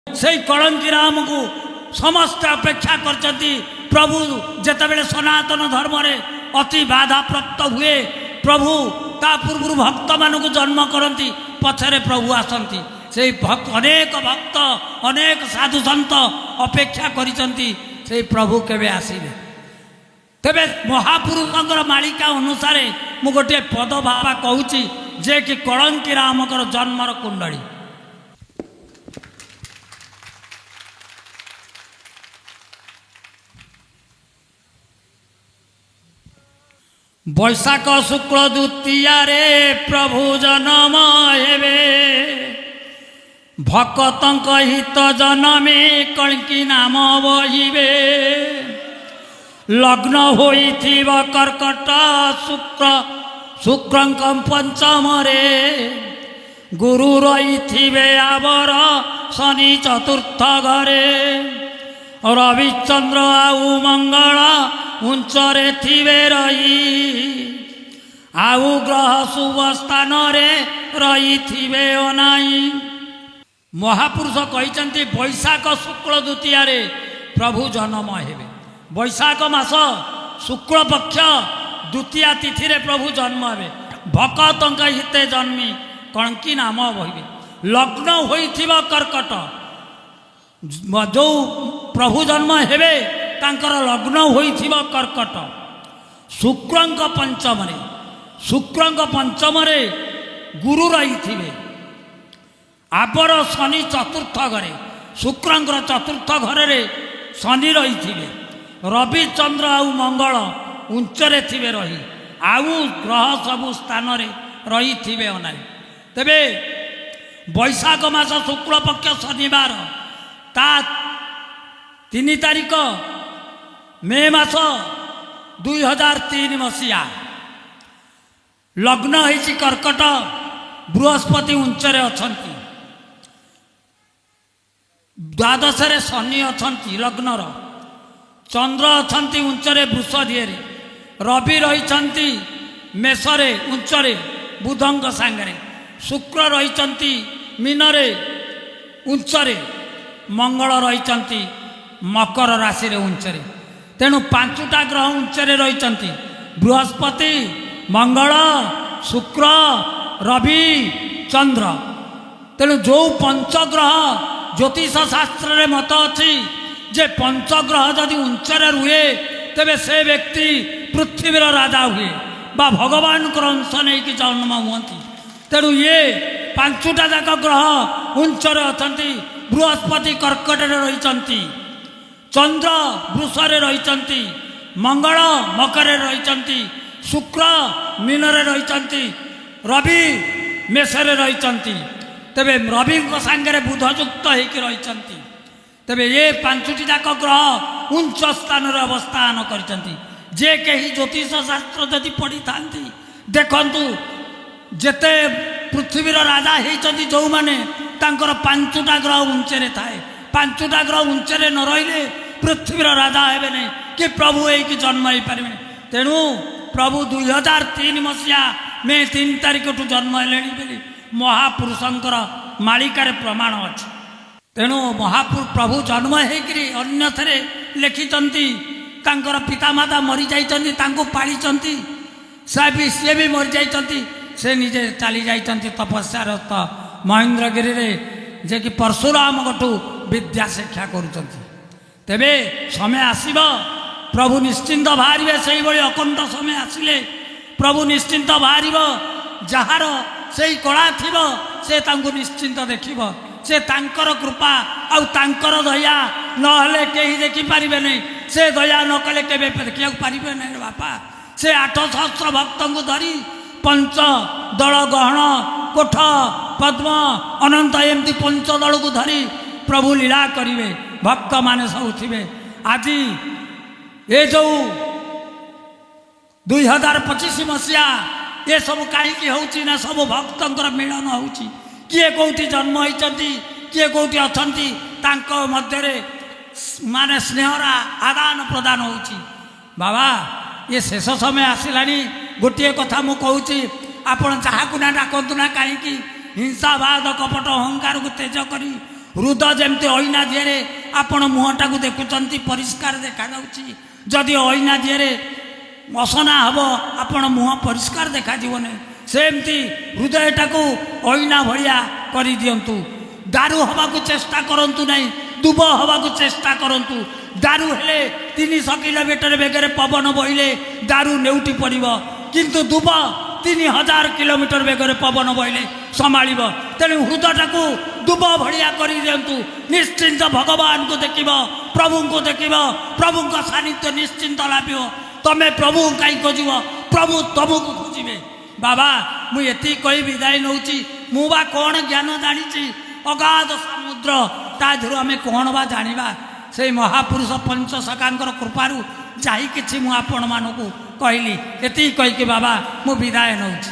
से कलंकी राम को समस्त अपेक्षा करछंती। प्रभु जेतेबेले सनातन धर्म रे अति बाधा प्राप्त हुए प्रभु ता पूर्व भक्त मानक जन्म करती पछरे प्रभु आसती से भक्त अनेक भक्त अनेक साधु सन्त अपेक्षा करिसंती से प्रभु केबे आसीबे। तेबे महापुरुषंकर मालिका अनुसार मु गोटे पद भावा कहूची जे कि कलंकी रामकर जन्मर कुंडली। बैशाख शुक्ल द्वितीया रे प्रभु जन्म हेबे भक्तंक हित जनमे कलंकी नाम बहिबे। लग्न होइथिब कर्कट शुक्रंक पंचम रे गुरु रहिथिबे आवर शनि चतुर्थ घरे। रविचंद्र आउ मंगल उंचरे थिबे रही आउ ग्रह शुभ स्थान रे रही थिबे अनाई। महापुरुष कहते बैशाख शुक्ल द्वितीया रे प्रभु जन्म हेबे। बैशाख मास शुक्ल पक्ष द्वितीया तिथि रे प्रभु जन्म हेबे। भक्तंक हिते जन्मी कलंकी नाम बहिबे। लग्न होइथिब कर्कट जो प्रभु जन्म हेबे तांकर लग्न होइथिब कर्कट शुक्रंक पंचम रे शुक्रंक पंचम रे गुरु रहिथिबे आबर शनि चतुर्थ घरे शुक्रंकर चतुर्थ घरे रे शनि रहिथिबे। रवि चंद्र आउ मंगल उच्चरे थिबे रही आउ ग्रह सबु स्थान रे रहिथिबे अनाई। तेबे बैशाख मास शुक्ल पक्ष शनिवार ता 3 तारिख मे मास 2003 मसीहा लग्न होइछि कर्कट बृहस्पति उच्चरे अछंती। द्वादश रे शनि अछंती लग्नर चंद्र अछंती उच्चरे वृष दिएरे रवि रहिछंती मेषरे उच्चरे बुधंक सांगरे शुक्र रहिछंती मीनरे उच्चरे मंगल रहिछंती मकर राशि रे उच्चरे। तेणु 5टा ग्रह उच्चरे रहिछंती बृहस्पति मंगल शुक्र रवि चंद्र। तेणु जो पंचग्रह ज्योतिष शास्त्र रे मत अच्छी जे पंचग्रह जदि उच्चरे रुहे तेबे से व्यक्ति पृथ्वीर राजा हुए बा भगवान अंश नहीं कि जन्म हुअती। तेणु ये 5टा जाक ग्रह उच्चरे अछंती। बृहस्पति कर्कट रही चंद्र वृषरे रही मंगल मकर रही शुक्र मीनरे रही रवि मेषरे रही। तेबे रवि सांगे बुध युक्त होकर रही। तेबे ये 5टी जाक ग्रह उच्च स्थान अवस्थान करछंती। जे कहीं ज्योतिष शास्त्र जदि पढ़ी था देखंतु जेते पृथ्वीर राजा होती जो मैंने 5टा ग्रह उच्चरे थाए 5टा ग्रह उच्चरे न रहिले पृथ्वीर राजा हेबे नहीं कि प्रभु एक जन्म हो पारे। तेणु प्रभु 2003 मसीहा मे 3 तारिख ठू जन्म हेले बोली महापुरुषंकर मालिकार प्रमाण अच्छे। तेणु महापुरुष प्रभु जन्म होकर अन्यथरे लिखिंट तांकर पितामाता मरी जाइछन्ति तांको पालिछन्ति सी भी मरी जाइछन्ति से निजे चली जाइछन्ति तपस्यारत महेंद्रगिरी रे जे कि परशुराम गठू विद्या शिक्षा करुछन्ति। तेबे समय आसीब प्रभु निश्चिंत बाहरिबे से भली अकंठ समय आसिले प्रभु निश्चिंत बाहरिब जार से कला थिब से तांको निश्चिंत देखिब से तांकर कृपा आउ तांकर दया नहले केही देखि पारिबे नहीं से दया न कले केबे देखिया पारिबे नहीं बापा। से 8 सहस्र भक्त को धरी 5 दल गहन कोठ पद्म अनंत एमती 5 दल को धरी प्रभु लीला करिवे भक्त माने सब थिबे। आज ये जो 2025 मसीहा ये सब कहीं होची ना सब भक्तंकर मिलन होची किए कौटी जन्म होती किए कौटी अछंती तांको मध्यरे माने स्नेहरा आदान प्रदान होची। बाबा ये शेष समय आसिलानी गोटे कथा मु कहूची आपण जहाकू ना डाकतु ना कहीं हिंसावाद कपट अहंकार को तेज करी ହୃଦ ଯେମିତି ଅଇନା ଦିହରେ ଆପଣ ମୁହଁଟାକୁ ଦେଖୁଛନ୍ତି ପରିଷ୍କାର ଦେଖାଯାଉଛି, ଯଦି ଅଇନା ଦିହରେ ଅସନା ହେବ ଆପଣ ମୁହଁ ପରିଷ୍କାର ଦେଖାଯିବନି। ସେମିତି ହୃଦୟଟାକୁ ଅଇନା ଭଳିଆ କରିଦିଅନ୍ତୁ। ଦାରୁ ହେବାକୁ ଚେଷ୍ଟା କରନ୍ତୁ ନାହିଁ, ଦୁବ ହେବାକୁ ଚେଷ୍ଟା କରନ୍ତୁ। ଦାରୁ ହେଲେ 300 କିଲୋମିଟର ବେଗରେ ପବନ ବହିଲେ ଦାରୁ ନେଉଟି ପଡ଼ିବ, କିନ୍ତୁ ଦୁବ 3000 କିଲୋମିଟର ବେଗରେ ପବନ ବହିଲେ ସମ୍ଭାଳିବ। ତେଣୁ ହୃଦୟଟାକୁ ଦୁବ ଭଳିଆ କରିଦିଅନ୍ତୁ। ନିଶ୍ଚିନ୍ତ ଭଗବାନଙ୍କୁ ଦେଖିବ, ପ୍ରଭୁଙ୍କୁ ଦେଖିବ, ପ୍ରଭୁଙ୍କ ସାନ୍ନିଧ୍ୟ ନିଶ୍ଚିନ୍ତ ଲାଭିବ। ତମେ ପ୍ରଭୁ କାହିଁ ଖୋଜିବ, ପ୍ରଭୁ ତମକୁ ଖୋଜିବେ। ବାବା ମୁଁ ଏତିକି କହି ବିଦାୟ ନେଉଛି। ମୁଁ ବା କ'ଣ ଜ୍ଞାନ ଜାଣିଛି? ଅଗାଧ ସମୁଦ୍ର, ତା ଦେହରୁ ଆମେ କ'ଣ ବା ଜାଣିବା? ସେଇ ମହାପୁରୁଷ ପଞ୍ଚସଖାଙ୍କର କୃପାରୁ ଯାଇ କିଛି ମୁଁ ଆପଣମାନଙ୍କୁ କହିଲି। ଏତିକି କହିକି ବାବା ମୁଁ ବିଦାୟ ନେଉଛି।